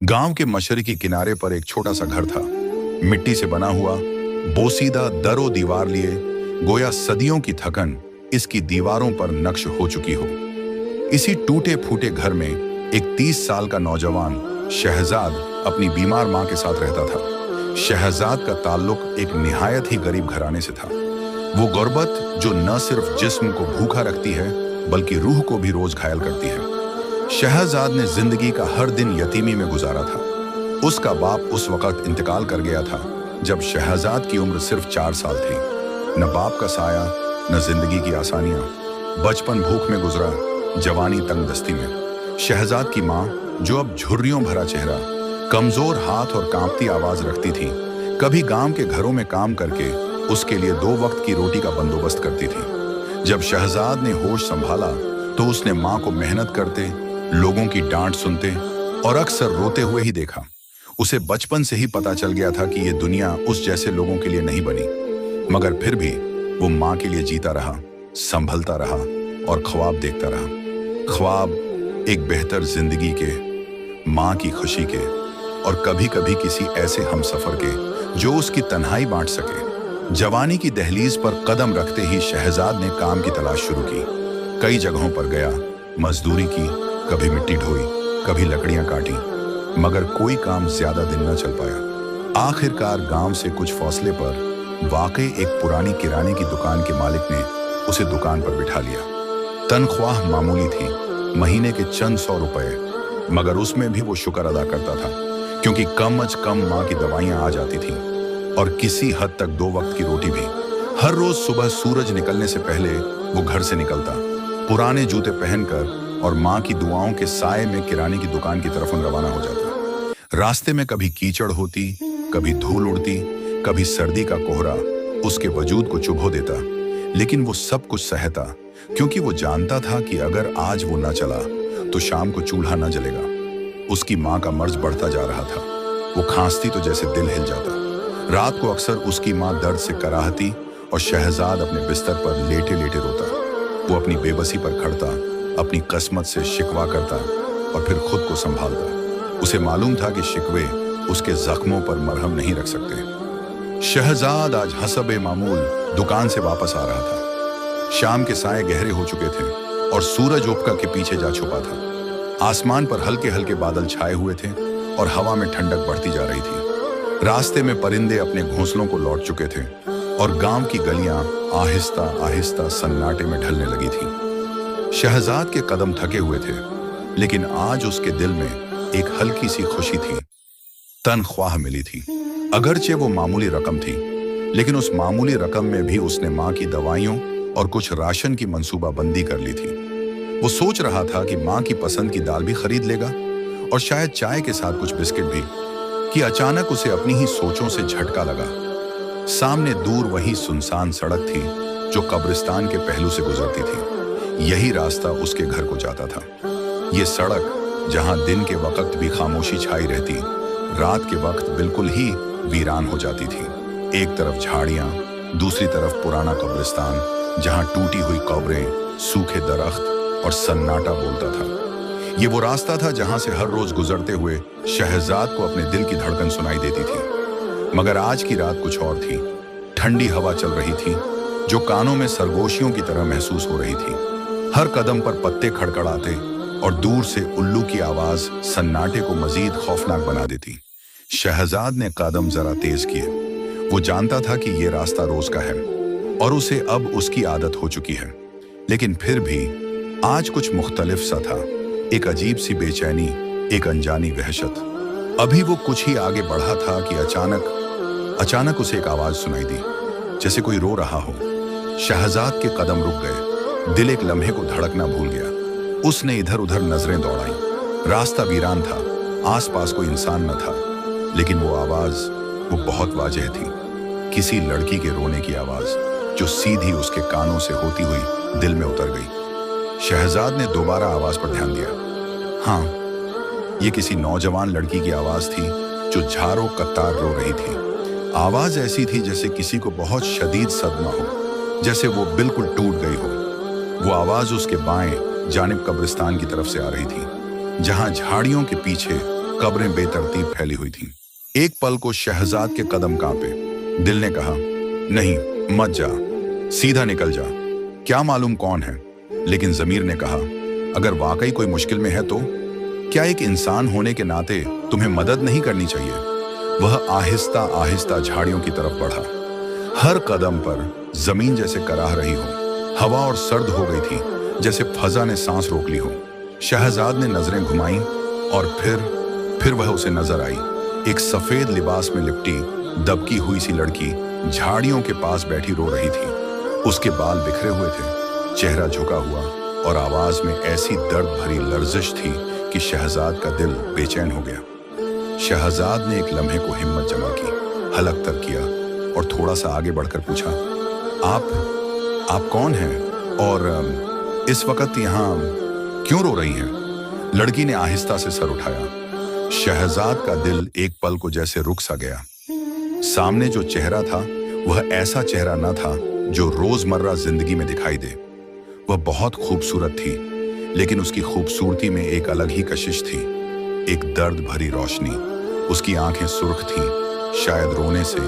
गांव के मशरकी किनारे पर एक छोटा सा घर था। मिट्टी से बना हुआ, बोसीदा दरो दीवार लिए, गोया सदियों की थकन इसकी दीवारों पर नक्श हो चुकी हो। इसी टूटे फूटे घर में एक 30 साल का नौजवान शहजाद अपनी बीमार मां के साथ रहता था। शहजाद का ताल्लुक एक निहायत ही गरीब घराने से था। वो गुर्बत जो न सिर्फ जिस्म को भूखा रखती है बल्कि रूह को भी रोज घायल करती है। शहजाद ने जिंदगी का हर दिन यतीमी में गुजारा था। उसका बाप उस वक्त इंतकाल कर गया था जब शहजाद की उम्र सिर्फ 4 साल थी। न बाप का साया, न जिंदगी की आसानियां। बचपन भूख में गुजरा, जवानी तंगदस्ती में। शहजाद की माँ, जो अब झुर्रियों भरा चेहरा, कमजोर हाथ और कांपती आवाज रखती थी, कभी गांव के घरों में काम करके उसके लिए 2 वक्त की रोटी का बंदोबस्त करती थी। जब शहजाद ने होश संभाला तो उसने माँ को मेहनत करते, लोगों की डांट सुनते और अक्सर रोते हुए ही देखा। उसे बचपन से ही पता चल गया था कि यह दुनिया उस जैसे लोगों के लिए नहीं बनी, मगर फिर भी वो माँ के लिए जीता रहा, संभलता रहा और ख्वाब देखता रहा। ख्वाब एक बेहतर जिंदगी के, माँ की खुशी के और कभी कभी किसी ऐसे हमसफर के जो उसकी तन्हाई बांट सके। जवानी की दहलीज पर कदम रखते ही शहजाद ने काम की तलाश शुरू की। कई जगहों पर गया, मजदूरी की, कभी मिट्टी ढोई, कभी लकड़ियां काटी, मगर कोई काम ज्यादा दिन न चल पाया। आखिरकार गांव से कुछ फासले पर वाकई एक पुरानी किराने की दुकान के मालिक ने उसे दुकान पर बिठा लिया। तनख्वाह मामूली थी, महीने के चंद 100 रुपए, मगर उसमें भी वो शुक्र अदा करता था क्योंकि कम अज कम माँ की दवाइयां आ जाती थी और किसी हद तक 2 वक्त की रोटी भी। हर रोज सुबह सूरज निकलने से पहले वो घर से निकलता, पुराने जूते पहनकर और माँ की दुआओं के साए में किराने की दुकान की तरफ रवाना हो जाता। रास्ते में कभी कीचड़ होती, कभी धूल उड़ती, कभी सर्दी का कोहरा उसके वजूद को चुभो देता, लेकिन वो सब कुछ सहता क्योंकि वो जानता था कि अगर आज वो न चला तो शाम को चूल्हा न जलेगा। उसकी माँ का मर्ज बढ़ता जा रहा था। वो खांसती तो जैसे दिल हिल जाता। रात को अक्सर उसकी माँ दर्द से कराहती और शहजाद अपने बिस्तर पर लेटे लेटे रोता। वो अपनी बेबसी पर खड़ता, अपनी किस्मत से शिकवा करता और फिर खुद को संभालता। उसे मालूम था कि शिकवे उसके जख्मों पर मरहम नहीं रख सकते। शहजाद आज हसबे मामूल दुकान से वापस आ रहा था। शाम के साए गहरे हो चुके थे और सूरज उपका के पीछे जा छुपा था। आसमान पर हल्के हल्के बादल छाए हुए थे और हवा में ठंडक बढ़ती जा रही थी। रास्ते में परिंदे अपने घोंसलों को लौट चुके थे और गांव की गलियां आहिस्ता आहिस्ता सन्नाटे में ढलने लगी थी। शहजाद के कदम थके हुए थे, लेकिन आज उसके दिल में एक हल्की सी खुशी थी। तनख्वाह मिली थी। अगरचे वो मामूली रकम थी, लेकिन उस मामूली रकम में भी उसने माँ की दवाइयों और कुछ राशन की मंसूबाबंदी कर ली थी। वो सोच रहा था कि माँ की पसंद की दाल भी खरीद लेगा और शायद चाय के साथ कुछ बिस्किट भी, कि अचानक उसे अपनी ही सोचों से झटका लगा। सामने दूर वही सुनसान सड़क थी जो कब्रिस्तान के पहलू से गुजरती थी। यही रास्ता उसके घर को जाता था। ये सड़क जहां दिन के वक्त भी खामोशी छाई रहती, रात के वक्त बिल्कुल ही वीरान हो जाती थी। एक तरफ झाड़ियां, दूसरी तरफ पुराना कब्रिस्तान जहां टूटी हुई कब्रें, सूखे दरख्त और सन्नाटा बोलता था। ये वो रास्ता था जहां से हर रोज गुजरते हुए शहजाद को अपने दिल की धड़कन सुनाई देती थी। मगर आज की रात कुछ और थी। ठंडी हवा चल रही थी जो कानों में सरगोशियों की तरह महसूस हो रही थी। हर कदम पर पत्ते खड़खड़ाते और दूर से उल्लू की आवाज सन्नाटे को मजीद खौफनाक बना देती। शहजाद ने कदम जरा तेज किए। वो जानता था कि ये रास्ता रोज का है और उसे अब उसकी आदत हो चुकी है, लेकिन फिर भी आज कुछ मुख्तलिफ सा था। एक अजीब सी बेचैनी, एक अनजानी वहशत। अभी वो कुछ ही आगे बढ़ा था कि अचानक उसे एक आवाज सुनाई दी, जैसे कोई रो रहा हो। शहजाद के कदम रुक गए। दिल एक लम्हे को धड़कना भूल गया। उसने इधर उधर नजरें दौड़ाई। रास्ता वीरान था, आसपास कोई इंसान न था, लेकिन वो आवाज, वो बहुत वाज़ेह थी। किसी लड़की के रोने की आवाज जो सीधी उसके कानों से होती हुई दिल में उतर गई। शहजाद ने दोबारा आवाज पर ध्यान दिया। हाँ, ये किसी नौजवान लड़की की आवाज थी जो झारो कत्तार रो रही थी। आवाज ऐसी थी जैसे किसी को बहुत शदीद सदमा हो, जैसे वो बिल्कुल टूट गई हो। वो आवाज उसके बाएं जानिब कब्रिस्तान की तरफ से आ रही थी, जहां झाड़ियों के पीछे कब्रें बेतरतीब फैली हुई थीं। एक पल को शहजाद के कदम कांपे। दिल ने कहा, नहीं, मत जा, सीधा निकल जा, क्या मालूम कौन है। लेकिन ज़मीर ने कहा, अगर वाकई कोई मुश्किल में है तो क्या एक इंसान होने के नाते तुम्हें मदद नहीं करनी चाहिए। वह आहिस्ता आहिस्ता झाड़ियों की तरफ बढ़ा। हर कदम पर जमीन जैसे कराह रही हो, हवा और सर्द हो गई थी, जैसे फजा ने सांस रोक ली हो। शहजाद ने नजरें घुमाईं और फिर वह उसे नजर आई। एक सफेद लिबास में लिपटी दबकी हुई सी लड़की झाड़ियों के पास बैठी रो रही थी। उसके बाल बिखरे हुए थे, चेहरा झुका हुआ और आवाज में ऐसी दर्द भरी लर्जिश थी कि शहजाद का दिल बेचैन हो गया। शहजाद ने एक लम्हे को हिम्मत जमा की, हलक तर किया और थोड़ा सा आगे बढ़कर पूछा, आप कौन हैं और इस वक्त यहाँ क्यों रो रही हैं? लड़की ने आहिस्ता से सर उठाया। शहजाद का दिल एक पल को जैसे रुक सा गया। सामने जो चेहरा था वह ऐसा चेहरा न था जो रोजमर्रा जिंदगी में दिखाई दे। वह बहुत खूबसूरत थी, लेकिन उसकी खूबसूरती में एक अलग ही कशिश थी, एक दर्द भरी रोशनी। उसकी आंखें सुर्ख थीं, शायद रोने से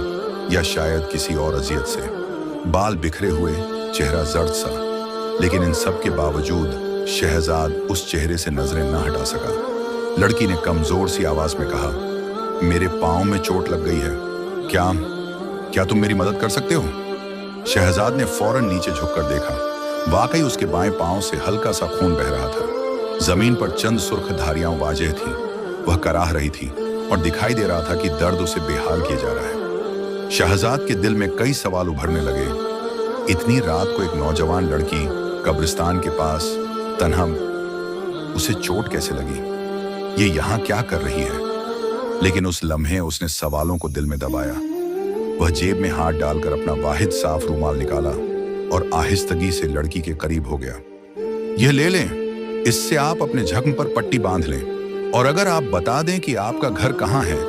या शायद किसी और अजियत से। बाल बिखरे हुए, चेहरा जर्द सा, लेकिन इन सब के बावजूद शहजाद उस चेहरे से नजरें न हटा सका। लड़की ने कमजोर सी आवाज में कहा, मेरे पांव में चोट लग गई है, क्या तुम मेरी मदद कर सकते हो? शहजाद ने फौरन नीचे झुककर देखा। वाकई उसके बाएं पांव से हल्का सा खून बह रहा था। जमीन पर चंद सुर्ख धारियां वाज़ेह थीं। वह कराह रही थी और दिखाई दे रहा था कि दर्द उसे बेहाल किया जा रहा है। शहजाद के दिल में कई सवाल उभरने लगे। इतनी रात को एक नौजवान लड़की कब्रिस्तान के पास तन्हा, उसे चोट कैसे लगी? ये यहाँ क्या कर रही है? लेकिन उस लम्हे उसने सवालों को दिल में दबाया। वह जेब में हाथ डालकर अपना वाहिद साफ रूमाल निकाला और आहिस्तगी से लड़की के करीब हो गया। यह ले लें, इससे आप अपने जख्म पर पट्टी बांध लें, और अगर आप बता दें कि आपका घर कहाँ है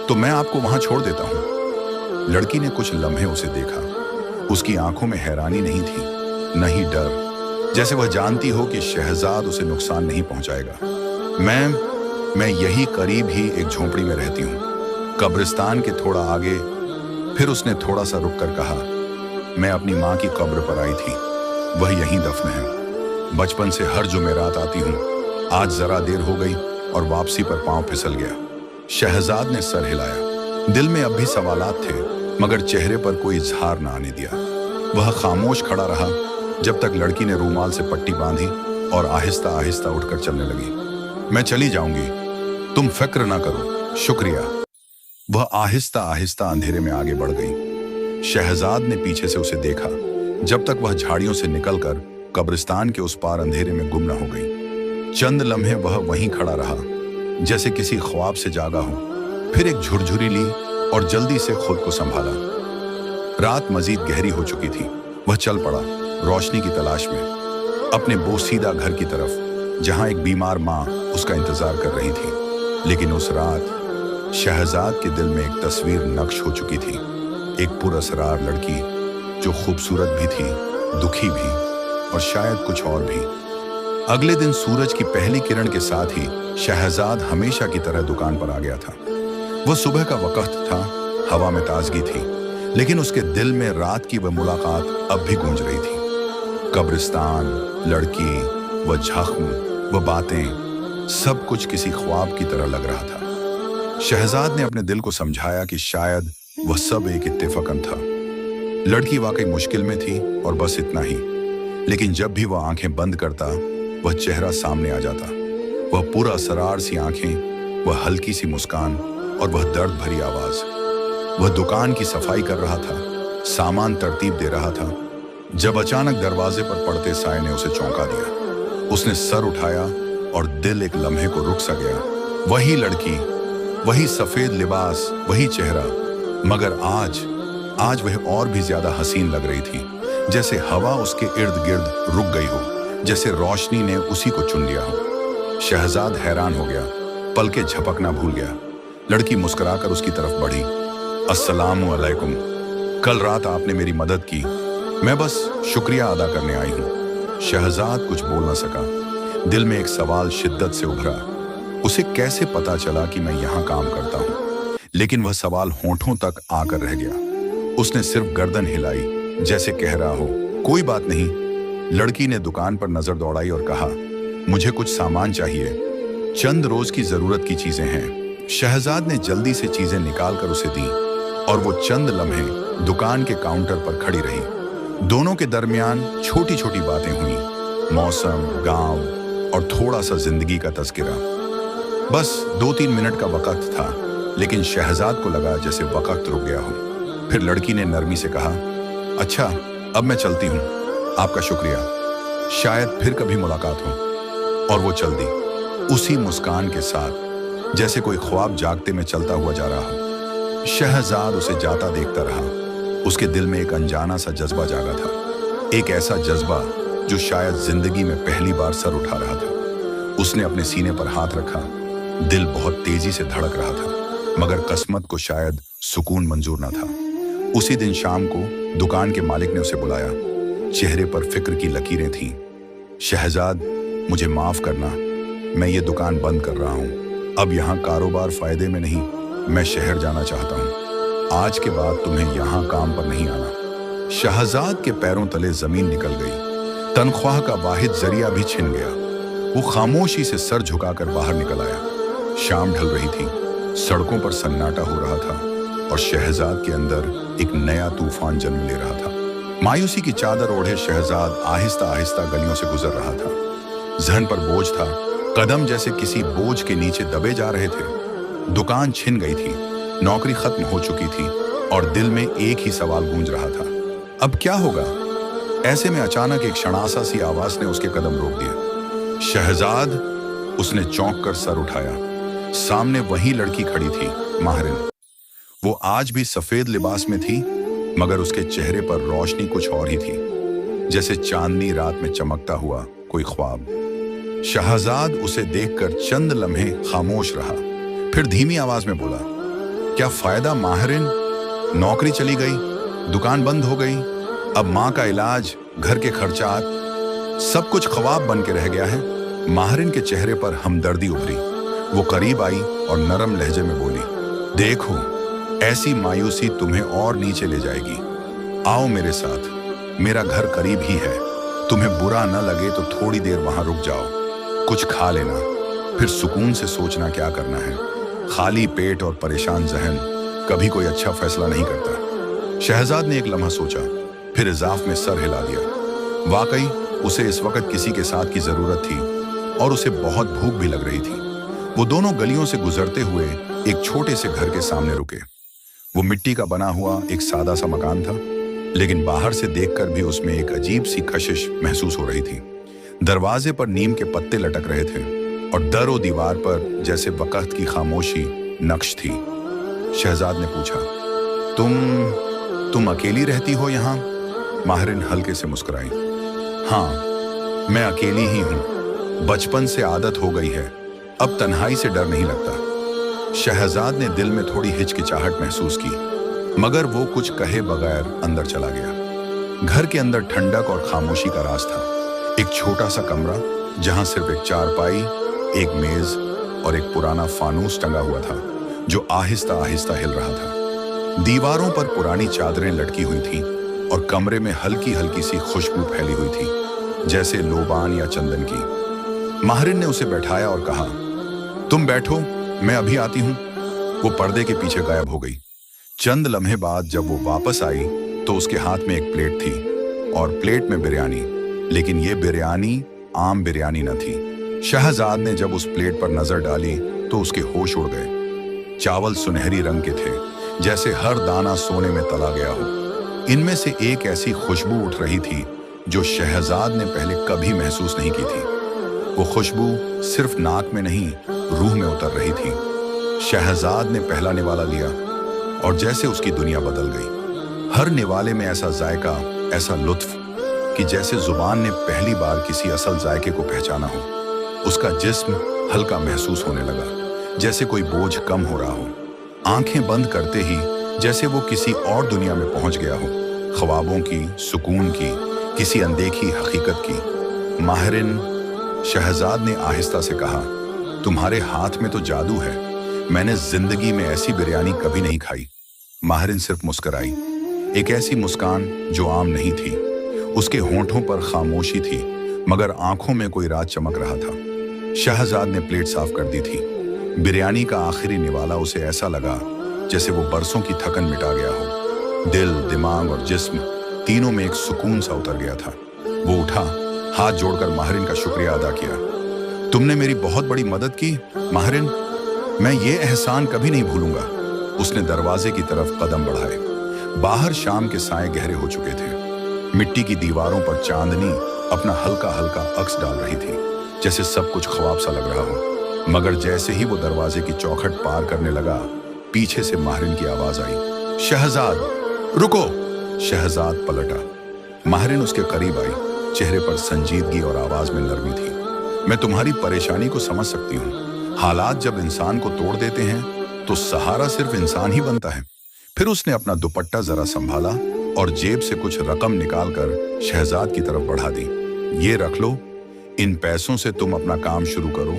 तो मैं आपको वहां छोड़ देता हूं। लड़की ने कुछ लम्हे उसे देखा। उसकी आंखों में हैरानी नहीं थी, न ही डर, जैसे वह जानती हो कि शहजाद उसे नुकसान नहीं पहुंचाएगा। मैं यही करीब ही एक झोंपड़ी में रहती हूँ, कब्रिस्तान के थोड़ा आगे। फिर उसने थोड़ा सा रुक कर कहा, मैं अपनी माँ की कब्र पर आई थी, वह यहीं दफन है। बचपन से हर जुमेरात आती हूँ। आज जरा देर हो गई और वापसी पर पांव फिसल गया। शहजाद ने सर हिलाया। दिल में अब भी सवालात थे, मगर चेहरे पर कोई इजहार न आने दिया। वह खामोश खड़ा रहा जब तक लड़की ने रूमाल से पट्टी बांधी और आहिस्ता आहिस्ता उठकर चलने लगी। मैं चली जाऊंगी, तुम फिक्र ना करो, शुक्रिया। वह आहिस्ता आहिस्ता अंधेरे में आगे बढ़ गई। शहजाद ने पीछे से उसे देखा जब तक वह झाड़ियों से निकलकर कब्रिस्तान के उस पार अंधेरे में गुम न हो गई। चंद लम्हे वह वहीं खड़ा रहा, जैसे किसी ख्वाब से जागा हो। फिर एक झुरझुरी ली और जल्दी से खुद को संभाला। रात मजीद गहरी हो चुकी थी। वह चल पड़ा रोशनी की तलाश में, अपने बोसीदा घर की तरफ, जहां एक बीमार माँ उसका इंतजार कर रही थी। लेकिन उस रात शहजाद के दिल में एक तस्वीर नक्श हो चुकी थी। एक पुरअसरार लड़की जो खूबसूरत भी थी, दुखी भी, और शायद कुछ और भी। अगले दिन सूरज की पहली किरण के साथ ही शहजाद हमेशा की तरह दुकान पर आ गया था। वह सुबह का वक्त था, हवा में ताजगी थी, लेकिन उसके दिल में रात की वह मुलाकात अब भी गूंज रही थी। कब्रिस्तान, लड़की, वह जख्म, वह बातें, सब कुछ किसी ख्वाब की तरह लग रहा था। शहजाद ने अपने दिल को समझाया कि शायद वह सब एक इत्तेफाकन था। लड़की वाकई मुश्किल में थी और बस इतना ही। लेकिन जब भी वह आंखें बंद करता, वह चेहरा सामने आ जाता। वह पूरा असरार सी आंखें, वह हल्की सी मुस्कान और वह दर्द भरी आवाज। वह दुकान की सफाई कर रहा था, सामान तरतीब दे रहा था, जब अचानक दरवाजे पर पड़ते साए ने उसे चौंका दिया। उसने सर उठाया और दिल एक लम्हे को रुक सा गया। वही लड़की, वही सफेद लिबास, वही चेहरा, मगर आज वह और भी ज्यादा हसीन लग रही थी। जैसे हवा उसके इर्द गिर्द रुक गई हो, जैसे रोशनी ने उसी को चुन लिया हो। शहजाद हैरान हो गया, पलके झपकना भूल गया। लड़की मुस्कुराकर उसकी तरफ बढ़ी। अस्सलामु अलैकुम, कल रात आपने मेरी मदद की, मैं बस शुक्रिया अदा करने आई हूँ। शहजाद कुछ बोल न सका। दिल में एक सवाल शिद्दत से उभरा, उसे कैसे पता चला कि मैं यहाँ काम करता हूँ? लेकिन वह सवाल होंठों तक आकर रह गया। उसने सिर्फ गर्दन हिलाई, जैसे कह रहा हो, कोई बात नहीं। लड़की ने दुकान पर नजर दौड़ाई और कहा, मुझे कुछ सामान चाहिए, चंद रोज की जरूरत की चीजें हैं। शहजाद ने जल्दी से चीजें निकालकर उसे दी और वो चंद लम्हे दुकान के काउंटर पर खड़ी रही। दोनों के दरमियान छोटी छोटी बातें हुई, मौसम, गांव और थोड़ा सा जिंदगी का तज़किरा। बस 2-3 मिनट का वक्त था, लेकिन शहजाद को लगा जैसे वक्त रुक गया हो। फिर लड़की ने नरमी से कहा, अच्छा अब मैं चलती हूँ, आपका शुक्रिया, शायद फिर कभी मुलाकात हो। और वो चल दी, उसी मुस्कान के साथ जैसे कोई ख्वाब जागते में चलता हुआ जा रहा हो। शहजाद उसे जाता देखता रहा। उसके दिल में एक अनजाना सा जज्बा जागा था, एक ऐसा जज्बा जो शायद जिंदगी में पहली बार सर उठा रहा था। उसने अपने सीने पर हाथ रखा। दिल बहुत तेजी से धड़क रहा था, मगर किस्मत को शायद सुकून मंजूर न था। उसी दिन शाम को दुकान के मालिक ने उसे बुलाया। चेहरे पर फिक्र की लकीरें थीं। शहजाद, मुझे माफ करना, मैं ये दुकान बंद कर रहा हूँ। अब यहाँ कारोबार फायदे में नहीं, मैं शहर जाना चाहता हूँ। आज के बाद तुम्हें यहाँ काम पर नहीं आना। शहजाद के पैरों तले जमीन निकल गई। तनख्वाह का वाहिद जरिया भी छिन गया। वो खामोशी से सर झुकाकर बाहर निकल आया। शाम ढल रही थी, सड़कों पर सन्नाटा हो रहा था और शहजाद के अंदर एक नया तूफान जन्म ले रहा था। मायूसी की चादर ओढ़े शहजाद आहिस्ता आहिस्ता गलियों से गुजर रहा था। जहन पर बोझ था, कदम जैसे किसी बोझ के नीचे दबे जा रहे थे। दुकान छिन गई थी, नौकरी खत्म हो चुकी थी और दिल में एक ही सवाल गूंज रहा था, अब क्या होगा? ऐसे में अचानक एक शणासा सी आवाज ने उसके कदम रोक दिए। शहजाद, उसने चौंक कर सर उठाया। सामने वही लड़की खड़ी थी, माहरिन। वो आज भी सफेद लिबास में थी, मगर उसके चेहरे पर रोशनी कुछ और ही थी, जैसे चांदनी रात में चमकता हुआ कोई ख्वाब। शहजाद उसे देखकर चंद लम्हे खामोश रहा, फिर धीमी आवाज में बोला, क्या फायदा माहरिन? नौकरी चली गई, दुकान बंद हो गई, अब माँ का इलाज, घर के खर्चात, सब कुछ ख्वाब बन के रह गया है। माहरिन के चेहरे पर हमदर्दी उभरी। वो करीब आई और नरम लहजे में बोली, देखो, ऐसी मायूसी तुम्हें और नीचे ले जाएगी। आओ मेरे साथ, मेरा घर करीब ही है। तुम्हें बुरा न लगे तो थोड़ी देर वहां रुक जाओ, कुछ खा लेना, फिर सुकून से सोचना क्या करना है। खाली पेट और परेशान जहन कभी कोई अच्छा फैसला नहीं करता। शहजाद ने एक लम्हा सोचा, फिर इजाफ में सर हिला दिया। वाकई उसे इस वक्त किसी के साथ की जरूरत थी और उसे बहुत भूख भी लग रही थी। वो दोनों गलियों से गुजरते हुए एक छोटे से घर के सामने रुके। वो मिट्टी का बना हुआ एक सादा सा मकान था, लेकिन बाहर से देखकर भी उसमें एक अजीब सी कशिश महसूस हो रही थी। दरवाजे पर नीम के पत्ते लटक रहे थे और दर और दीवार पर जैसे वक्त की खामोशी नक्श थी। शहजाद ने पूछा, तुम अकेली रहती हो यहाँ? माहरिन हल्के से मुस्कुराई। हाँ, मैं अकेली ही हूँ। बचपन से आदत हो गई है, अब तन्हाई से डर नहीं लगता। शहजाद ने दिल में थोड़ी हिचकिचाहट महसूस की, मगर वो कुछ कहे बगैर अंदर चला गया। घर के अंदर ठंडक और खामोशी का राज था। एक छोटा सा कमरा जहां सिर्फ एक चारपाई, एक मेज और एक पुराना फानूस टंगा हुआ था जो आहिस्ता आहिस्ता हिल रहा था। दीवारों पर पुरानी चादरें लटकी हुई थीं और कमरे में हल्की हल्की सी खुशबू फैली हुई थी, जैसे लोबान या चंदन की। माहरिन ने उसे बैठाया और कहा, तुम बैठो, मैं अभी आती हूँ। वो पर्दे के पीछे गायब हो गई। चंद लम्हे बाद जब वो वापस आई तो उसके हाथ में एक प्लेट थी और प्लेट में बिरयानी, लेकिन ये बिरयानी आम बिरयानी न थी। शहजाद ने जब उस प्लेट पर नजर डाली तो उसके होश उड़ गए। चावल सुनहरी रंग के थे, जैसे हर दाना सोने में तला गया हो। इनमें से एक ऐसी खुशबू उठ रही थी जो शहजाद ने पहले कभी महसूस नहीं की थी। वो खुशबू सिर्फ नाक में नहीं, रूह में उतर रही थी। शहजाद ने पहला निवाला लिया और जैसे उसकी दुनिया बदल गई। हर निवाले में ऐसा जायका, ऐसा लुत्फ कि जैसे जुबान ने पहली बार किसी असल जायके को पहचाना हो। उसका जिस्म हल्का महसूस होने लगा, जैसे कोई बोझ कम हो रहा हो। आंखें बंद करते ही जैसे वो किसी और दुनिया में पहुंच गया हो, ख्वाबों की, सुकून की, किसी अनदेखी हकीकत की। माहरिन, शहजाद ने आहिस्ता से कहा, तुम्हारे हाथ में तो जादू है, मैंने जिंदगी में ऐसी बिरयानी कभी नहीं खाई। माहिरिन सिर्फ मुस्कुराई, एक ऐसी मुस्कान जो आम नहीं थी। उसके होंठों पर खामोशी थी, मगर आंखों में कोई राज चमक रहा था। शहजाद ने प्लेट साफ कर दी थी। बिरयानी का आखिरी निवाला उसे ऐसा लगा जैसे वो बरसों की थकन मिटा गया हो। दिल, दिमाग और जिस्म तीनों में एक सुकून सा उतर गया था। वो उठा, हाथ जोड़कर माहिरिन का शुक्रिया अदा किया। तुमने मेरी बहुत बड़ी मदद की माहिरिन, मैं ये एहसान कभी नहीं भूलूंगा। उसने दरवाजे की तरफ कदम बढ़ाए। बाहर शाम के साए गहरे हो चुके थे। मिट्टी की दीवारों पर चांदनी अपना हल्का हल्का अक्स डाल रही थी, जैसे सब कुछ ख्वाब सा लग रहा हो। मगर जैसे ही वो दरवाजे की चौखट पार करने लगा, पीछे से माहिरिन की आवाज आई, शहजाद रुको। शहजाद पलटा। माहिरिन उसके करीब आई। चेहरे पर संजीदगी और आवाज में नरमी थी। मैं तुम्हारी परेशानी को समझ सकती हूँ। हालात जब इंसान को तोड़ देते हैं तो सहारा सिर्फ इंसान ही बनता है। फिर उसने अपना दुपट्टा जरा संभाला और जेब से कुछ रकम निकालकर शहजाद की तरफ बढ़ा दी। ये रख लो, इन पैसों से तुम अपना काम शुरू करो।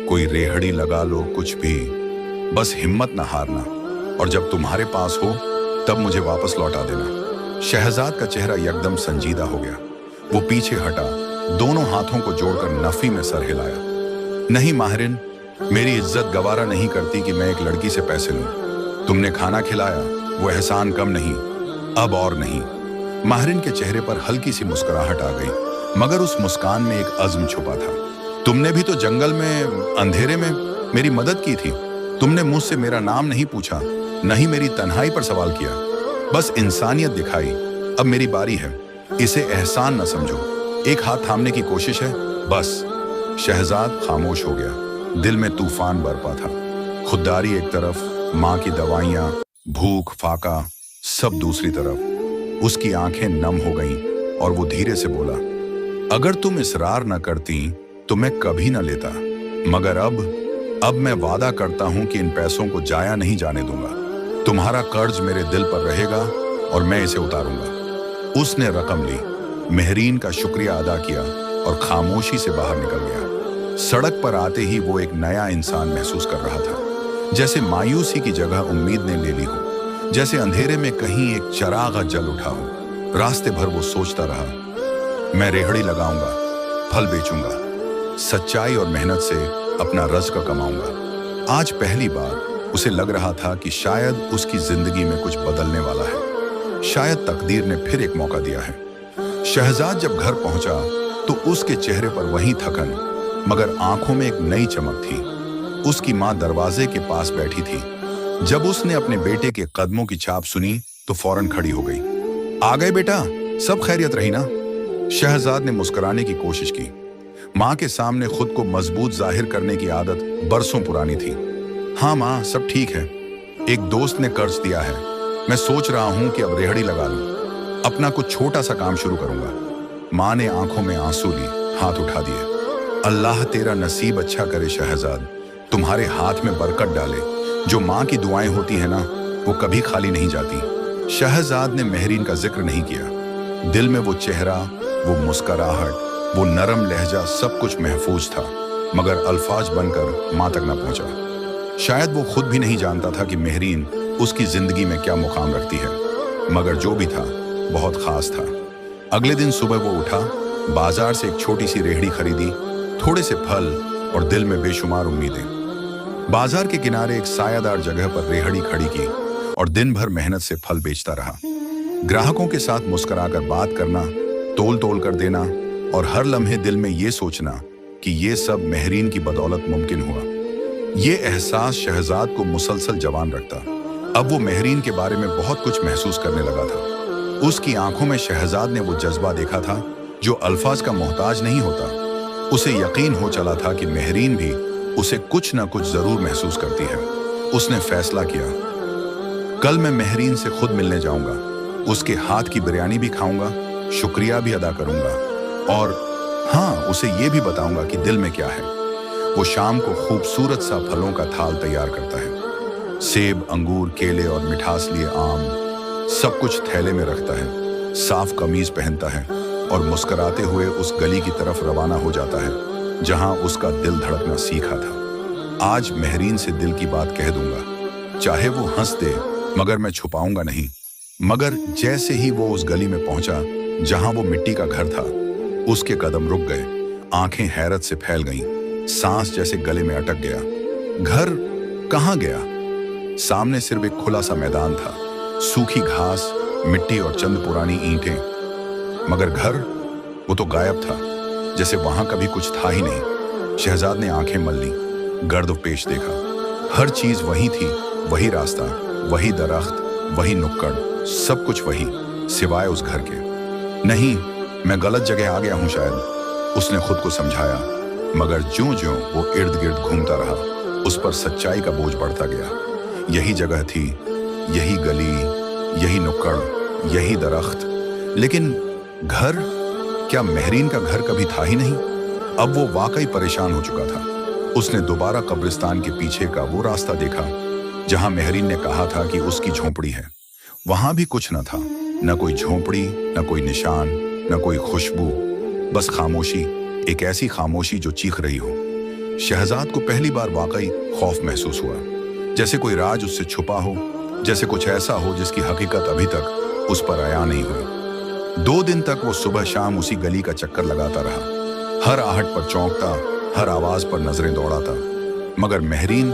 कोई रेहड़ी लगा लो, कुछ भी, बस हिम्मत ना हारना, और जब तुम्हारे पास हो तब मुझे वापस लौटा देना। शहजाद का चेहरा एकदम संजीदा हो गया। वो पीछे हटा, दोनों हाथों को जोड़कर नफी में सर हिलाया। नहीं माहिरिन, मेरी इज्जत गवारा नहीं करती कि मैं एक लड़की से पैसे लूं। तुमने खाना खिलाया, वो एहसान कम नहीं, अब और नहीं। माहिरिन के चेहरे पर हल्की सी मुस्कुराहट आ गई, मगर उस मुस्कान में एक अज़्म छुपा था। तुमने भी तो जंगल में अंधेरे में मेरी मदद की थी। तुमने मुझसे मेरा नाम नहीं पूछा, नहीं मेरी तन्हाई पर सवाल किया, बस इंसानियत दिखाई। अब मेरी बारी है, इसे एहसान न समझो। एक हाथ थामने की कोशिश है, बस। शहजाद खामोश हो गया। दिल में तूफान बरपा था। खुददारी एक तरफ, माँ की दवाइयाँ, भूख, फाका, सब दूसरी तरफ। उसकी आंखें नम हो गईं और वो धीरे से बोला, अगर तुम इसरार न करती तो मैं कभी न लेता, मगर अब मैं वादा करता हूं कि इन पैसों को जाया नहीं जाने दूंगा। तुम्हारा कर्ज मेरे दिल पर रहेगा और मैं इसे उतारूंगा। उसने रकम ली, मेहरीन का शुक्रिया अदा किया और खामोशी से बाहर निकल गया। सड़क पर आते ही वो एक नया इंसान महसूस कर रहा था, जैसे मायूसी की जगह उम्मीद ने ले ली हो, जैसे अंधेरे में कहीं एक चराग जल उठा हो। रास्ते भर वो सोचता रहा, मैं रेहड़ी लगाऊंगा, फल बेचूंगा, सच्चाई और मेहनत से अपना रज़्क कमाऊंगा। आज पहली बार उसे लग रहा था कि शायद उसकी जिंदगी में कुछ बदलने वाला है। शायद तकदीर ने फिर एक मौका दिया है। शहजाद जब घर पहुंचा तो उसके चेहरे पर वही थकन, मगर आंखों में एक नई चमक थी। उसकी माँ दरवाजे के पास बैठी थी। जब उसने अपने बेटे के कदमों की छाप सुनी तो फौरन खड़ी हो गई। आ गए बेटा, सब खैरियत रही ना? शहजाद ने मुस्कुराने की कोशिश की। माँ के सामने खुद को मजबूत जाहिर करने की आदत बरसों पुरानी थी। हाँ माँ, सब ठीक है। एक दोस्त ने कर्ज दिया है, मैं सोच रहा हूँ कि अब रेहड़ी लगा लूं, अपना कुछ छोटा सा काम शुरू करूंगा। माँ ने आंखों में आंसू ली, हाथ उठा दिए। अल्लाह तेरा नसीब अच्छा करे शहजाद, तुम्हारे हाथ में बरकत डाले। जो माँ की दुआएं होती है ना, वो कभी खाली नहीं जाती। शहजाद ने मेहरीन का जिक्र नहीं किया। दिल में वो चेहरा, वो मुस्कुराहट, वो नरम लहजा, सब कुछ महफूज था, मगर अल्फाज बनकर माँ तक न पहुंचा। शायद वो खुद भी नहीं जानता था कि मेहरीन उसकी जिंदगी में क्या मुकाम रखती है, मगर जो भी था बहुत खास था। अगले दिन सुबह वो उठा, बाजार से एक छोटी सी रेहड़ी खरीदी, थोड़े से फल और दिल में बेशुमार उम्मीदें। बाजार के किनारे एक सायादार जगह पर रेहड़ी खड़ी की और दिन भर मेहनत से फल बेचता रहा। ग्राहकों के साथ मुस्कुराकर बात करना, तोल तोल कर देना और हर लम्हे दिल में ये सोचना कि ये सब मेहरीन की बदौलत मुमकिन हुआ। ये एहसास शहजाद को मुसलसल जवान रखता। अब वो मेहरीन के बारे में बहुत कुछ महसूस करने लगा था। उसकी आंखों में शहजाद ने वो जज्बा देखा था जो अल्फाज का मोहताज नहीं होता। उसे यकीन हो चला था कि मेहरीन भी उसे कुछ न कुछ जरूर महसूस करती है। उसने फैसला किया, कल मैं मेहरीन से खुद मिलने जाऊंगा, उसके हाथ की बिरयानी भी खाऊंगा, शुक्रिया भी अदा करूंगा और हाँ, उसे ये भी बताऊंगा कि दिल में क्या है। वो शाम को खूबसूरत सा फलों का थाल तैयार करता है। सेब, अंगूर, केले और मिठास लिए आम, सब कुछ थैले में रखता है। साफ कमीज पहनता है और मुस्कुराते हुए उस गली की तरफ रवाना हो जाता है जहां उसका दिल धड़कना सीखा था। आज महरीन से दिल की बात कह दूंगा, चाहे वो हंस दे मगर मैं छुपाऊंगा नहीं। मगर जैसे ही वो उस गली में पहुंचा जहां वो मिट्टी का घर था, उसके कदम रुक गए, आंखें हैरत से फैल गईं, सांस जैसे गले में अटक गया। घर कहां गया? सामने सिर्फ एक खुला सा मैदान था, सूखी घास, मिट्टी और चंद पुरानी ईंटें। मगर घर, वो तो गायब था, जैसे वहां कभी कुछ था ही नहीं। शहजाद ने आंखें मल ली, गर्द पेश देखा। हर चीज वही थी, वही रास्ता, वही दरख्त, वही नुक्कड़, सब कुछ वही, सिवाय उस घर के। नहीं, मैं गलत जगह आ गया हूं शायद, उसने खुद को समझाया। मगर ज्यों-ज्यों वो इर्द गिर्द घूमता रहा, उस पर सच्चाई का बोझ बढ़ता गया। यही जगह थी, यही गली, यही नुक्कड़, यही दरख्त, लेकिन घर, क्या महरीन का घर कभी था ही नहीं? अब वो वाकई परेशान हो चुका था। उसने दोबारा कब्रिस्तान के पीछे का वो रास्ता देखा जहां महरीन ने कहा था कि उसकी झोंपड़ी है। वहां भी कुछ न था, न कोई झोंपड़ी, न कोई निशान, न कोई खुशबू, बस खामोशी, एक ऐसी खामोशी जो चीख रही हो। शहजाद को पहली बार वाकई खौफ महसूस हुआ, जैसे कोई राज उससे छुपा हो, जैसे कुछ ऐसा हो जिसकी हकीकत अभी तक उस पर आया नहीं हुई। 2 दिन तक वो सुबह शाम उसी गली का चक्कर लगाता रहा, हर आहट पर चौंकता, हर आवाज पर नजरें दौड़ाता, मगर महरीन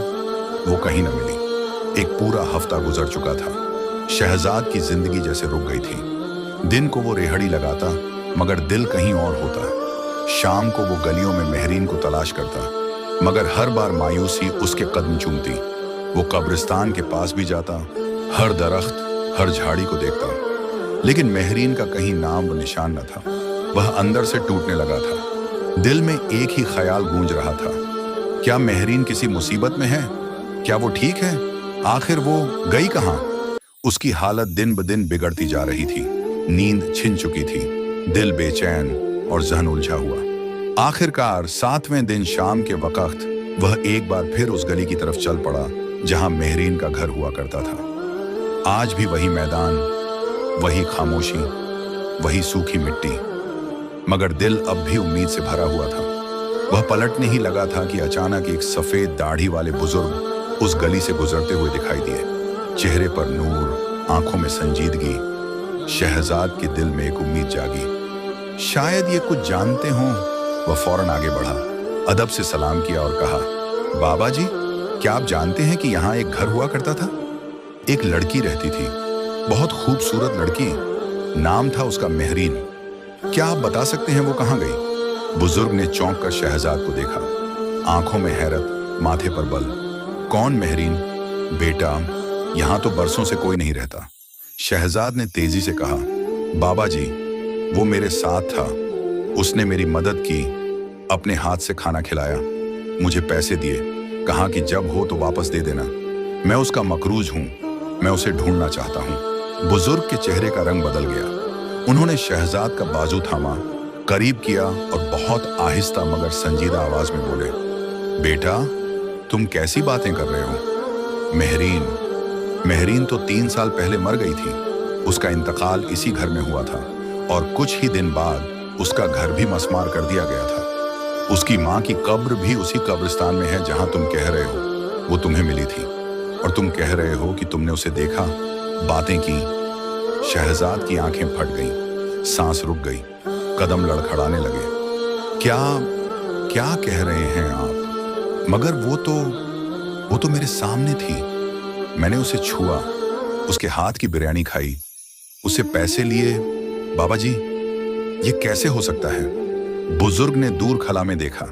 वो कहीं न मिली। एक पूरा हफ्ता गुजर चुका था। शहजाद की जिंदगी जैसे रुक गई थी। दिन को वो रेहड़ी लगाता, मगर दिल कहीं और होता। शाम को वो गलियों में महरीन को तलाश करता, मगर हर बार मायूसी उसके कदम चूमती। वो कब्रिस्तान के पास भी जाता, हर दरख्त, हर झाड़ी को देखता, लेकिन महरीन का कहीं नाम व निशान न था। वह अंदर से टूटने लगा था। दिल में एक ही ख्याल गूंज रहा था, क्या महरीन किसी मुसीबत में है? क्या वो ठीक है? आखिर वो गई कहां? उसकी हालत दिन ब दिन बिगड़ती जा रही थी। नींद छिन चुकी थी, दिल बेचैन और जहन उलझा हुआ। आखिरकार 7वें दिन शाम के वक्त वह एक बार फिर उस गली की तरफ चल पड़ा जहां महरीन का घर हुआ करता था। आज भी वही मैदान, वही खामोशी, वही सूखी मिट्टी, मगर दिल अब भी उम्मीद से भरा हुआ था। वह पलटने ही लगा था कि अचानक एक सफेद दाढ़ी वाले बुजुर्ग उस गली से गुजरते हुए दिखाई दिए। चेहरे पर नूर, आंखों में संजीदगी। शहजाद के दिल में एक उम्मीद जागी, शायद ये कुछ जानते हों। वह फौरन आगे बढ़ा, अदब से सलाम किया और कहा, बाबा जी, क्या आप जानते हैं कि यहाँ एक घर हुआ करता था? एक लड़की रहती थी, बहुत खूबसूरत लड़की, नाम था उसका महरीन। क्या आप बता सकते हैं वो कहाँ गई? बुजुर्ग ने चौंक कर शहजाद को देखा, आंखों में हैरत, माथे पर बल। कौन महरीन? बेटा, यहां तो बरसों से कोई नहीं रहता। शहजाद ने तेजी से कहा, बाबा जी, वो मेरे साथ था, उसने मेरी मदद की, अपने हाथ से खाना खिलाया, मुझे पैसे दिए, कहा कि जब हो तो वापस दे देना। मैं उसका मकरूज हूं, मैं उसे ढूंढना चाहता हूं। बुजुर्ग के चेहरे का रंग बदल गया। उन्होंने शहजाद का बाजू थामा, करीब किया और बहुत आहिस्ता मगर संजीदा आवाज में बोले, बेटा, तुम कैसी बातें कर रहे हो? महरीन तो 3 साल पहले मर गई थी। उसका इंतकाल इसी घर में हुआ था और कुछ ही दिन बाद उसका घर भी मसमार कर दिया गया था। उसकी माँ की कब्र भी उसी कब्रिस्तान में है जहां तुम कह रहे हो वो तुम्हें मिली थी, और तुम कह रहे हो कि तुमने उसे देखा, बातें की। शहजाद की आंखें फट गईं, सांस रुक गई, कदम लड़खड़ाने लगे। क्या कह रहे हैं आप? मगर वो तो मेरे सामने थी। मैंने उसे छुआ, उसके हाथ की बिरयानी खाई, उससे पैसे लिए। बाबा जी, ये कैसे हो सकता है? बुजुर्ग ने दूर खला में देखा,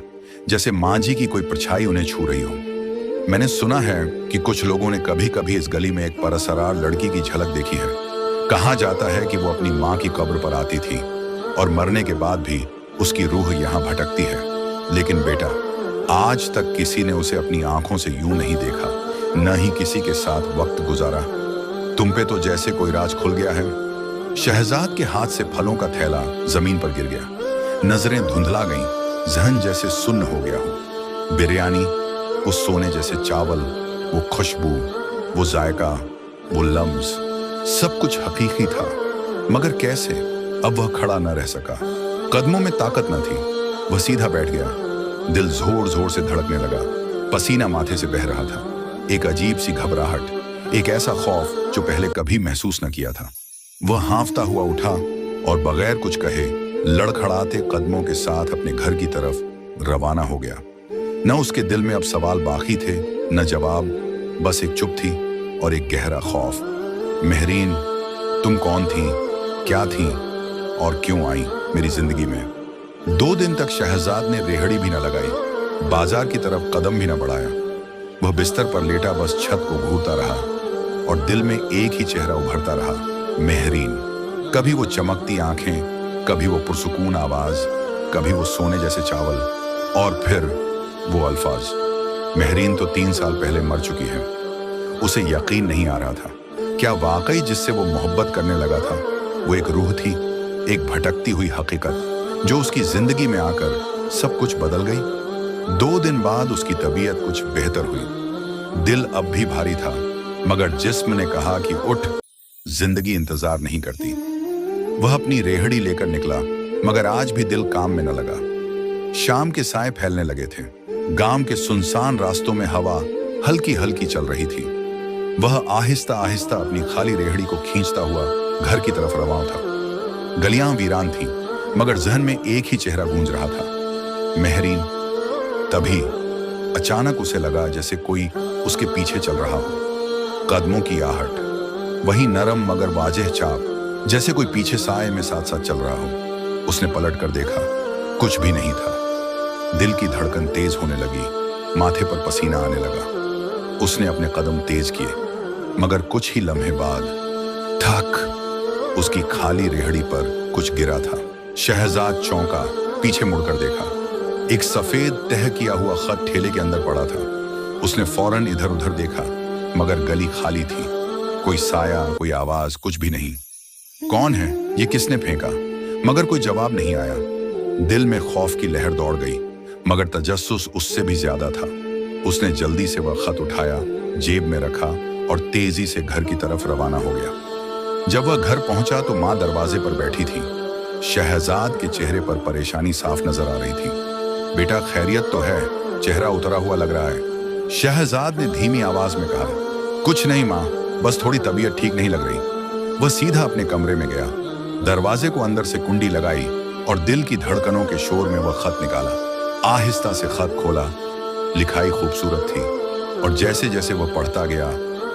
जैसे माँ जी की कोई परछाई उन्हें छू रही हो। मैंने सुना है कि कुछ लोगों ने कभी कभी इस गली में एक परसरार लड़की की झलक देखी है। कहा जाता है कि वो अपनी माँ की कब्र पर आती थी और मरने के बाद भी उसकी रूह यहाँ भटकती है। लेकिन बेटा, आज तक किसी ने उसे अपनी आंखों से यूं नहीं देखा, न ही किसी के साथ वक्त गुजारा। तुम पे तो जैसे कोई राज खुल गया है। शहजाद के हाथ से फलों का थैला जमीन पर गिर गया, नजरें धुंधला गईं, जहन जैसे सुन्न हो गया हो। बिरयानी, वो सोने जैसे चावल, वो खुशबू, वो जायका, वो लम्स, सब कुछ हकीकी था। मगर कैसे? अब वह खड़ा न रह सका, कदमों में ताकत न थी। वह सीधा बैठ गया, दिल जोर जोर से धड़कने लगा। पसीना माथे से बह रहा था, एक अजीब सी घबराहट, एक ऐसा खौफ जो पहले कभी महसूस न किया था। वह हांफता हुआ उठा और बगैर कुछ कहे लड़खड़ाते कदमों के साथ अपने घर की तरफ रवाना हो गया। न उसके दिल में अब सवाल बाकी थे, न जवाब, बस एक चुप थी और एक गहरा खौफ। महरीन, तुम कौन थी, क्या थी और क्यों आई मेरी जिंदगी में? 2 दिन तक शहजाद ने रेहड़ी भी न लगाई, बाजार की तरफ कदम भी न बढ़ाया। वह बिस्तर पर लेटा बस छत को घूरता रहा और दिल में एक ही चेहरा उभरता रहा, महरीन। कभी वो चमकती आंखें, कभी वो पुरसुकून आवाज, कभी वो सोने जैसे चावल, और फिर वो अल्फाज। महरीन तो 3 साल पहले मर चुकी है। उसे यकीन नहीं आ रहा था, क्या वाकई जिससे वो मोहब्बत करने लगा था वो एक रूह थी, एक भटकती हुई हकीकत जो उसकी जिंदगी में आकर सब कुछ बदल गई। 2 दिन बाद उसकी तबीयत कुछ बेहतर हुई। दिल अब भी भारी था, मगर जिस्म ने कहा कि उठ, जिंदगी इंतजार नहीं करती। वह अपनी रेहड़ी लेकर निकला, मगर आज भी दिल काम में न लगा। शाम के साए फैलने लगे थे, गांव के सुनसान रास्तों में हवा हल्की हल्की चल रही थी। वह आहिस्ता आहिस्ता अपनी खाली रेहड़ी को खींचता हुआ घर की तरफ रवाना था। गलियां वीरान थीं, मगर जहन में एक ही चेहरा गूंज रहा था, महरीन। तभी अचानक उसे लगा जैसे कोई उसके पीछे चल रहा हो। कदमों की आहट, वही नरम मगर वाज़ेह चाप, जैसे कोई पीछे साए में साथ साथ चल रहा हो। उसने पलट कर देखा, कुछ भी नहीं था। दिल की धड़कन तेज होने लगी, माथे पर पसीना आने लगा। उसने अपने कदम तेज किए, मगर कुछ ही लम्हे बाद ठक, उसकी खाली रेहड़ी पर कुछ गिरा था। शहजाद चौंका, पीछे मुड़कर देखा। एक सफेद तह किया हुआ खत ठेले के अंदर पड़ा था। उसने फौरन इधर उधर देखा, मगर गली खाली थी। कोई साया, कोई आवाज, कुछ भी नहीं। कौन है ये, किसने फेंका? मगर कोई जवाब नहीं आया। दिल में खौफ की लहर दौड़ गई, मगर तजस्सुस उससे भी ज्यादा था। उसने जल्दी से वह खत उठाया, जेब में रखा और तेजी से घर की तरफ रवाना हो गया। जब वह घर पहुंचा तो माँ दरवाजे पर बैठी थी। शहजाद के चेहरे पर परेशानी साफ नजर आ रही थी। बेटा, खैरियत तो है? चेहरा उतरा हुआ लग रहा है। शहजाद ने धीमी आवाज में कहा। कुछ नहीं माँ, बस थोड़ी तबीयत ठीक नहीं लग रही। वह सीधा अपने कमरे में गया, दरवाजे को अंदर से कुंडी लगाई और दिल की धड़कनों के शोर में वह खत निकाला। आहिस्ता से खत खोला। लिखाई खूबसूरत थी और जैसे जैसे वह पढ़ता गया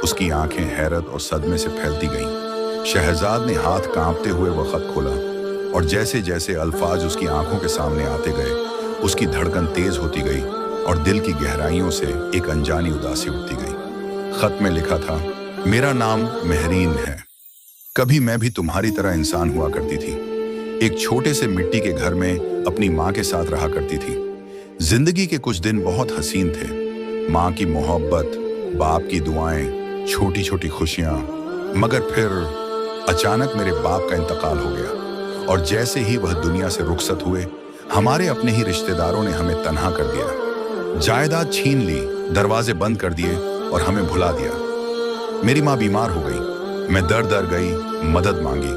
उसकी आंखें हैरत और सदमे से फैलती गईं। शहजाद ने हाथ कांपते हुए वह खत खोला और जैसे जैसे अल्फाज उसकी आंखों के सामने आते गए उसकी धड़कन तेज होती गई और दिल की गहराइयों से एक अनजानी उदासी उठती गई। खत में लिखा था, मेरा नाम महरीन है। कभी मैं भी तुम्हारी तरह इंसान हुआ करती थी। एक छोटे से मिट्टी के घर में अपनी माँ के साथ रहा करती थी। जिंदगी के कुछ दिन बहुत हसीन थे। माँ की मोहब्बत, बाप की दुआएं, छोटी छोटी खुशियां। मगर फिर अचानक मेरे बाप का इंतकाल हो गया और जैसे ही वह दुनिया से रुखसत हुए, हमारे अपने ही रिश्तेदारों ने हमें तन्हा कर दिया। जायदाद छीन ली, दरवाजे बंद कर दिए और हमें भुला दिया। मेरी माँ बीमार हो गई। मैं दर दर गई, मदद मांगी,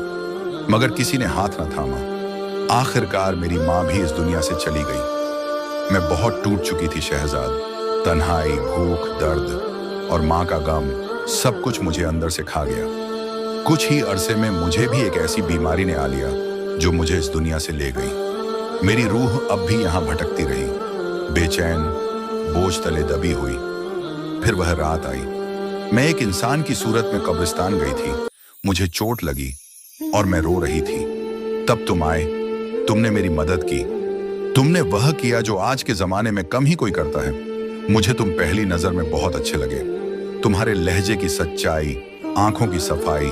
मगर किसी ने हाथ न थामा। आखिरकार मेरी माँ भी इस दुनिया से चली गई। मैं बहुत टूट चुकी थी शहजाद। तन्हाई, भूख, दर्द और माँ का गम, सब कुछ मुझे अंदर से खा गया। कुछ ही अरसे में मुझे भी एक ऐसी बीमारी ने आ लिया जो मुझे इस दुनिया से ले गई। मेरी रूह अब भी यहाँ भटकती रही, बेचैन, बोझ तले दबी हुई। फिर वह रात आई। मैं एक इंसान की सूरत में कब्रिस्तान गई थी। मुझे चोट लगी और मैं रो रही थी। तब तुम आए, तुमने मेरी मदद की। तुमने वह किया जो आज के जमाने में कम ही कोई करता है। मुझे तुम पहली नजर में बहुत अच्छे लगे। तुम्हारे लहजे की सच्चाई, आंखों की सफाई,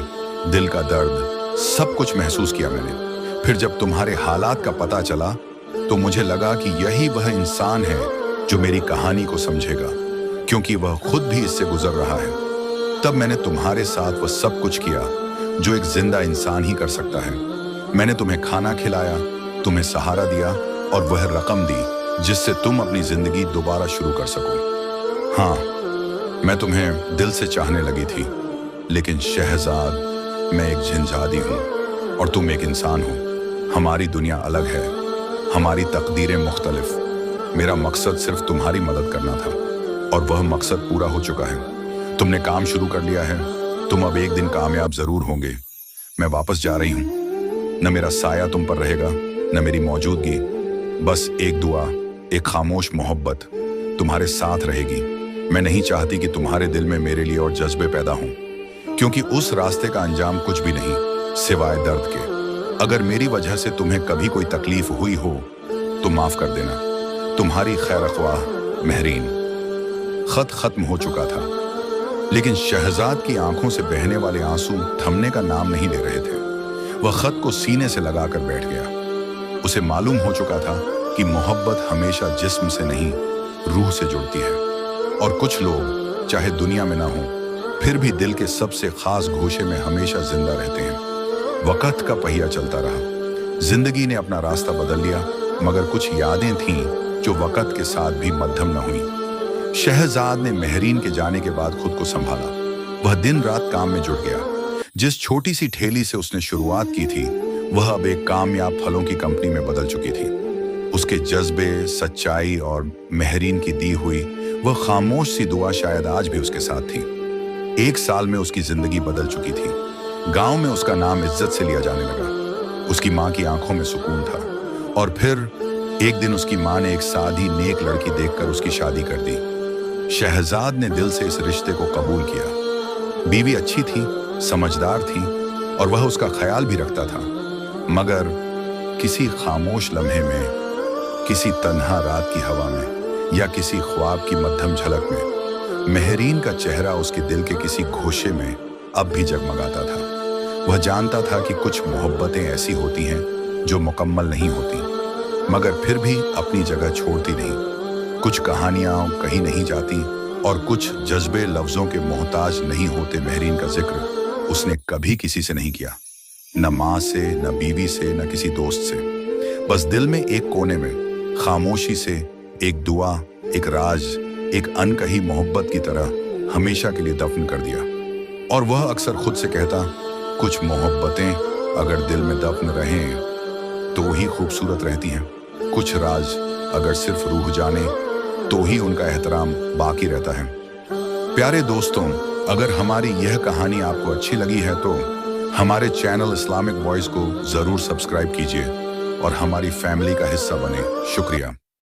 दिल का दर्द, सब कुछ महसूस किया मैंने। फिर जब तुम्हारे हालात का पता चला तो मुझे लगा कि यही वह इंसान है जो मेरी कहानी को समझेगा, क्योंकि वह खुद भी इससे गुजर रहा है। तब मैंने तुम्हारे साथ वह सब कुछ किया जो एक जिंदा इंसान ही कर सकता है। मैंने तुम्हें खाना खिलाया, तुम्हें सहारा दिया और वह रकम दी जिससे तुम अपनी जिंदगी दोबारा शुरू कर सको। हाँ, मैं तुम्हें दिल से चाहने लगी थी, लेकिन शहजाद, मैं एक झंझादी हूँ और तुम एक इंसान हो। हमारी दुनिया अलग है, हमारी तकदीरें मुख्तलिफ। मेरा मकसद सिर्फ तुम्हारी मदद करना था। और वह मकसद पूरा हो चुका है। तुमने काम शुरू कर लिया है, तुम अब एक दिन कामयाब जरूर होंगे। मैं वापस जा रही हूँ। न मेरा साया तुम पर रहेगा, न मेरी मौजूदगी, बस एक दुआ, एक खामोश मोहब्बत तुम्हारे साथ रहेगी। मैं नहीं चाहती कि तुम्हारे दिल में मेरे लिए और जज्बे पैदा हों, क्योंकि उस रास्ते का अंजाम कुछ भी नहीं सिवाय दर्द के। अगर मेरी वजह से तुम्हें कभी कोई तकलीफ हुई हो तो माफ कर देना। तुम्हारी खैर ख्वाह महरीन। खत खत्म हो चुका था, लेकिन शहजाद की आंखों से बहने वाले आंसू थमने का नाम नहीं ले रहे थे। वह खत को सीने से लगाकर बैठ गया। उसे मालूम हो चुका था कि मोहब्बत हमेशा जिस्म से नहीं, रूह से जुड़ती है। और कुछ लोग चाहे दुनिया में ना हो, फिर भी दिल के सबसे खास गोशे में हमेशा जिंदा रहते हैं। वक्त का पहिया चलता रहा। जिंदगी ने अपना रास्ता बदल लिया, मगर कुछ यादें थीं जो वक्त के साथ भी मध्यम न हुई। शहजाद ने महरीन के जाने के बाद खुद को संभाला। वह दिन रात काम में जुट गया। जिस छोटी सी ठेली से उसने शुरुआत की थी, वह अब एक कामयाब फलों की कंपनी में बदल चुकी थी। उसके जज्बे, सच्चाई और महरीन की दी हुई वह खामोश सी दुआ शायद आज भी उसके साथ थी। 1 साल में उसकी जिंदगी बदल चुकी थी। गांव में उसका नाम इज्जत से लिया जाने लगा। उसकी माँ की आंखों में सुकून था। और फिर एक दिन उसकी माँ ने एक सादी नेक लड़की देखकर उसकी शादी कर दी। शहजाद ने दिल से इस रिश्ते को कबूल किया। बीवी अच्छी थी, समझदार थी और वह उसका ख्याल भी रखता था। मगर किसी खामोश लम्हे में, किसी तन्हा रात की हवा में या किसी ख्वाब की मध्यम झलक में महरीन का चेहरा उसके दिल के किसी गोशे में अब भी जगमगाता था। वह जानता था कि कुछ मोहब्बतें ऐसी होती हैं जो मुकम्मल नहीं होती, मगर फिर भी अपनी जगह छोड़ती नहीं। कुछ कहानियां कहीं नहीं जाती और कुछ जज्बे लफ्जों के मोहताज नहीं होते। महरीन का जिक्र उसने कभी किसी से नहीं किया, न माँ से, न बीवी से, न किसी दोस्त से। बस दिल में एक कोने में खामोशी से एक दुआ, एक राज, एक अनकही मोहब्बत की तरह हमेशा के लिए दफन कर दिया। और वह अक्सर खुद से कहता, कुछ मोहब्बतें अगर दिल में दफन रहें तो ही खूबसूरत रहती हैं। कुछ राज अगर सिर्फ रूह जाने तो ही उनका एहतराम बाकी रहता है। प्यारे दोस्तों, अगर हमारी यह कहानी आपको अच्छी लगी है तो हमारे चैनल इस्लामिक वॉइस को ज़रूर सब्सक्राइब कीजिए और हमारी फैमिली का हिस्सा बने। शुक्रिया।